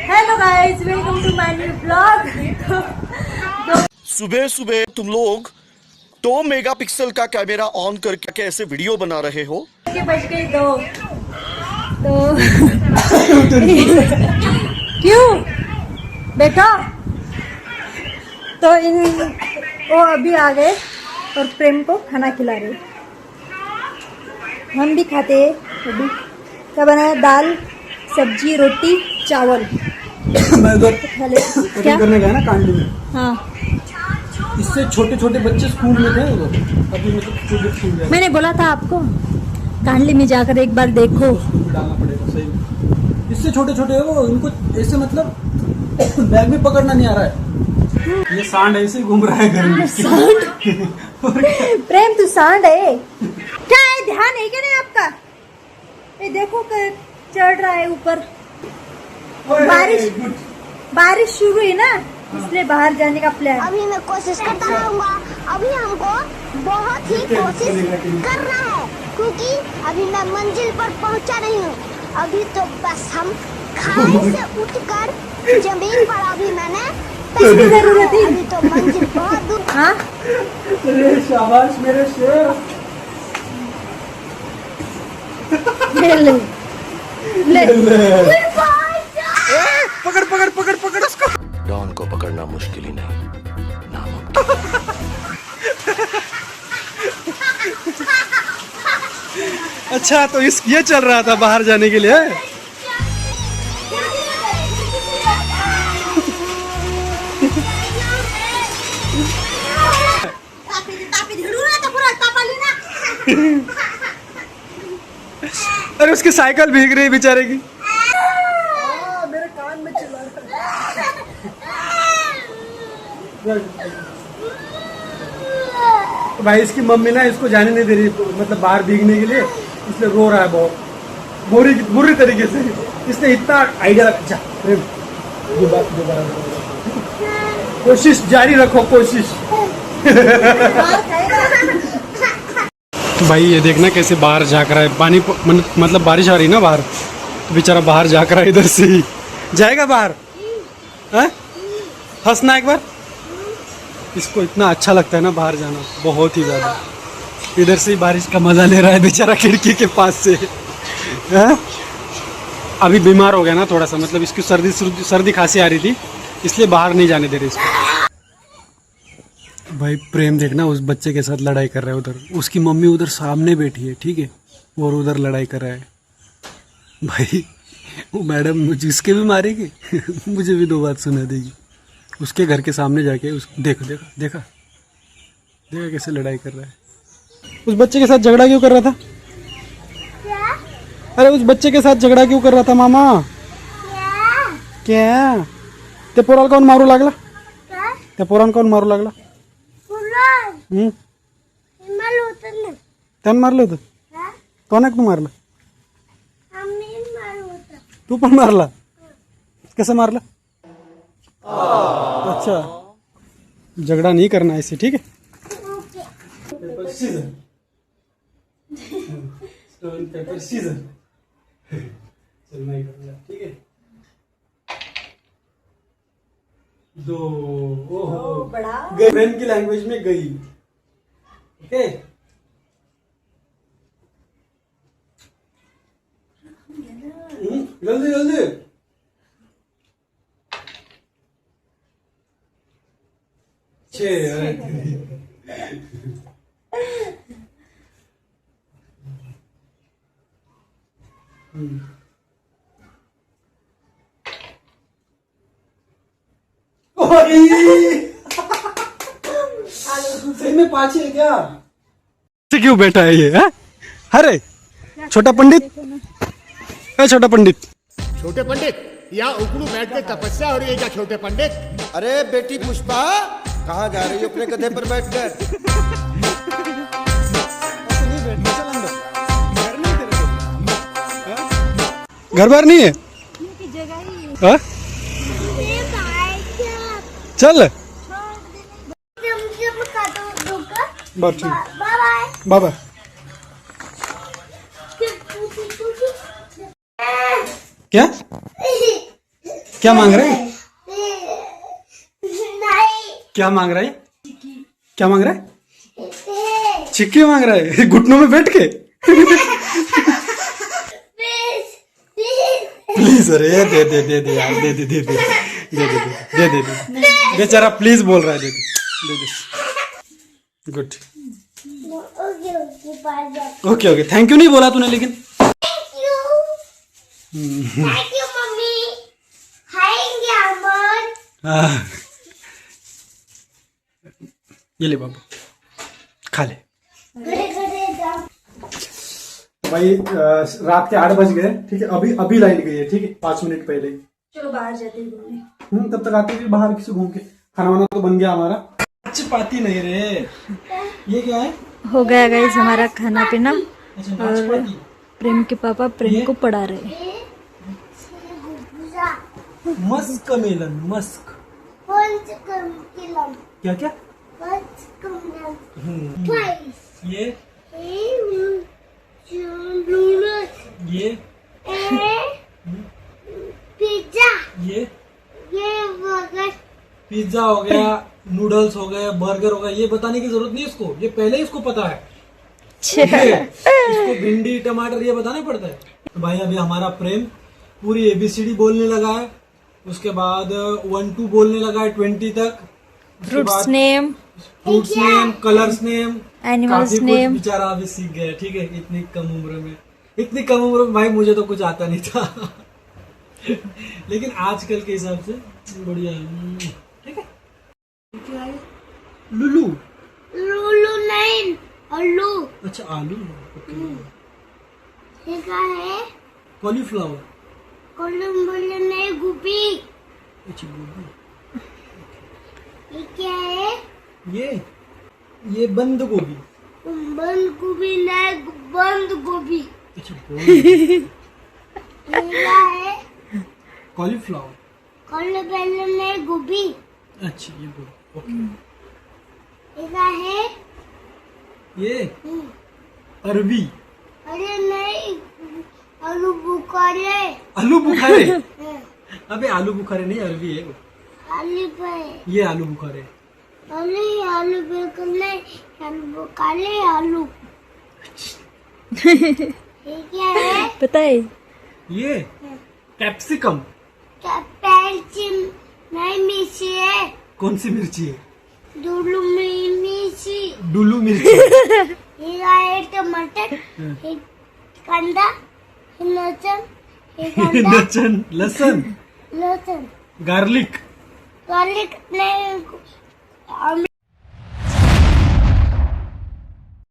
Hello guys, welcome to my new blog. सुबह सुबह तुम लोग 2 मेगापिक्सल का कैमरा ऑन करके कैसे वीडियो बना रहे हो? बज गई दो तो क्यों बेटा? तो वो अभी आ गए और प्रेम को खाना खिला रहे। हम भी खाते हैं। अभी क्या बनाया? दाल, सब्जी, रोटी, चावल। मैं उधर क्या करने गया ना कांडी में। हाँ, इससे छोटे छोटे बच्चे स्कूल में थे उधर। अभी मतलब स्कूल गया। मैंने बोला था आपको कांडली में जाकर एक बार देखो। डालना पड़ेगा सही। इससे छोटे छोटे है वो, इनको ऐसे मतलब बैग में पकड़ना नहीं आ रहा है। ये सांड ऐसे घूम रहा है घर में। सांड? प्रेम तू सांड है क्या? है ध्यान है क्या नहीं आपका? ये देखो चढ़ रहा है ऊपर। बारिश शुरू हुई ना, इसलिए बाहर जाने का प्लान। अभी मैं कोशिश करता रहूंगा। अभी हमको बहुत ही कोशिश करना है, क्योंकि अभी मैं मंजिल पर पहुंचा नहीं हूँ। अभी तो बस हम खाई से उठकर जमीन पर अभी मैंने इसकी जरूरत है। अभी तो मंजिल बहुत दूर। हाँ, अरे शाबाश मेरे शेर। ले ले ले। पकड़ पकड़ पकड़ पकड़ उसको। डॉन को पकड़ना मुश्किल ही नहीं, नामुमकिन। अच्छा, तो ये चल रहा था बाहर जाने के लिए। अरे उसकी साइकिल भीग रही बेचारे की। मेरे कान में चिल्ला रहा। भाई इसकी मम्मी ना इसको जाने नहीं दे रही, मतलब बाहर भीगने के लिए, इसलिए रो रहा है बहुत बुरी तरीके से। इसने इतना आइडिया रखा। दोबारा कोशिश जारी रखो, कोशिश। भाई ये देखना कैसे बाहर झाँक रहा है। पानी मतलब बारिश आ रही ना बाहर, तो बेचारा बाहर झाँक रहा है। इधर से ही जाएगा बाहर। हंसना एक बार। इसको इतना अच्छा लगता है ना बाहर जाना, बहुत ही ज़्यादा। इधर से ही बारिश का मज़ा ले रहा है बेचारा खिड़की के पास से। अभी बीमार हो गया ना थोड़ा सा, मतलब इसकी सर्दी खांसी आ रही थी, इसलिए बाहर नहीं जाने दे रहे इसको। भाई प्रेम देखना उस बच्चे के साथ लड़ाई कर रहा है उधर। उसकी मम्मी उधर सामने बैठी है, ठीक है, और उधर लड़ाई कर रहा है। भाई वो मैडम जिसके भी मारेगी मुझे भी 2 बात सुना देगी। उसके घर के सामने जाके देखा कैसे लड़ाई कर रहा है। उस बच्चे के साथ झगड़ा क्यों कर रहा था? अरे उस बच्चे के साथ झगड़ा क्यों कर रहा था मामा? क्या ते पोराला कोण मारू लागला? त्या पोराला कोण मारू लागला? त्यानं मारलं होतं? कोणाक तू मारलं? तू पण मारला? कसं मारलं? अच्छा, झगड़ा नहीं करना है इससे, ठीक है? Stone paper scissor. चल नहीं करना, ठीक है? 2 बड़ा प्रेम की लैंग्वेज में गई। ओके, जल्दी जल्दी। सही में 5 है क्या? क्यों बैठा है ये? अरे छोटा पंडित, छोटा पंडित, छोटे पंडित, यहाँ उकड़ू बैठ के तपस्या हो रही है क्या छोटे पंडित? अरे बेटी पुष्पा, कहाँ जा रही हो अपने गधे पर बैठकर? घर बार नहीं है? चल बाय बाय। क्या क्या मांग रहा है? नहीं क्या मांग रहा है? क्या मांग रहा है? चिक्की मांग रहा है घुटनों में बैठ के। प्लीज प्लीज प्लीज अरे दे दे दे दे यार दे दे दे दे दे दे दे दे दे बेचारा प्लीज बोल रहा है दे दे दे दे गुड ओके ओके पास जाओ ओके ओके थैंक यू नहीं बोला तूने लेकिन थैंक यू मम्मी खाएंगे अमन हाँ। ये ले बाबू खा ले घरे जाओ भाई रात के 8 बज गए ठीक है अभी लाइट गई है ठीक है 5 मिनट पहले ही चलो बाहर जाते हैं घूमने। तब तक आते फिर बाहर किसी घूम के खाना वाना तो बन गया हमारा चपाती नहीं रे ये क्या है हो गया गाइस हमारा खाना पीना अच्छा और नाचपाती प्रेम के पापा प्रेम को पढ़ा रहे हैं। मस्क मेलन मस्क क्या क्या Twice. ये Noodles. ये पिज्जा ये बर्गर पिज्जा हो गया नूडल्स हो गए बर्गर हो गया ये बताने की जरूरत नहीं है इसको ये पहले ही इसको पता है इसको भिंडी टमाटर ये बताना पड़ता है। तो भाई अभी हमारा प्रेम पूरी ABCD बोलने लगा है उसके बाद 1 2 बोलने लगा है 20 तक fruits name fruits name colours name animals काफी कुछ नेम बेचारा अभी सीख गया ठीक है इतनी कम उम्र में भाई मुझे तो कुछ आता नहीं था लेकिन आजकल के हिसाब से बढ़िया है ठीक है क्या है लुलू लूलू नहीं आलू अच्छा आलू ये क्या है कॉलीफ्लावर कोलंबो नहीं गोभी अच्छा गोभी ये क्या है ये बंद गोभी बंद गोभी नहीं बंद गोभी अच्छा ये क्या है कॉलीफ्लावर कोलंबो नहीं गोभी अच्छा ये गोभी ओके ये क्या है ये अरबी अरे नहीं आलू बुखारे आलू बुखारे अबे आलू बुखारे नहीं अरबी है वो। आलू पे ये आलू बुखारे आलू बिल्कुल नहीं आलू काले आलू ये क्या है पता है ये कैप्सिकम क्या पैंचिम नहीं मिर्ची है कौन सी मिर्ची है दुलू मिर्ची डुलू मिर्ची ये है टमाटर ये कांदा ये लहसुन ये कांदा लहसुन लहसुन गार्लिक गार्लिक नहीं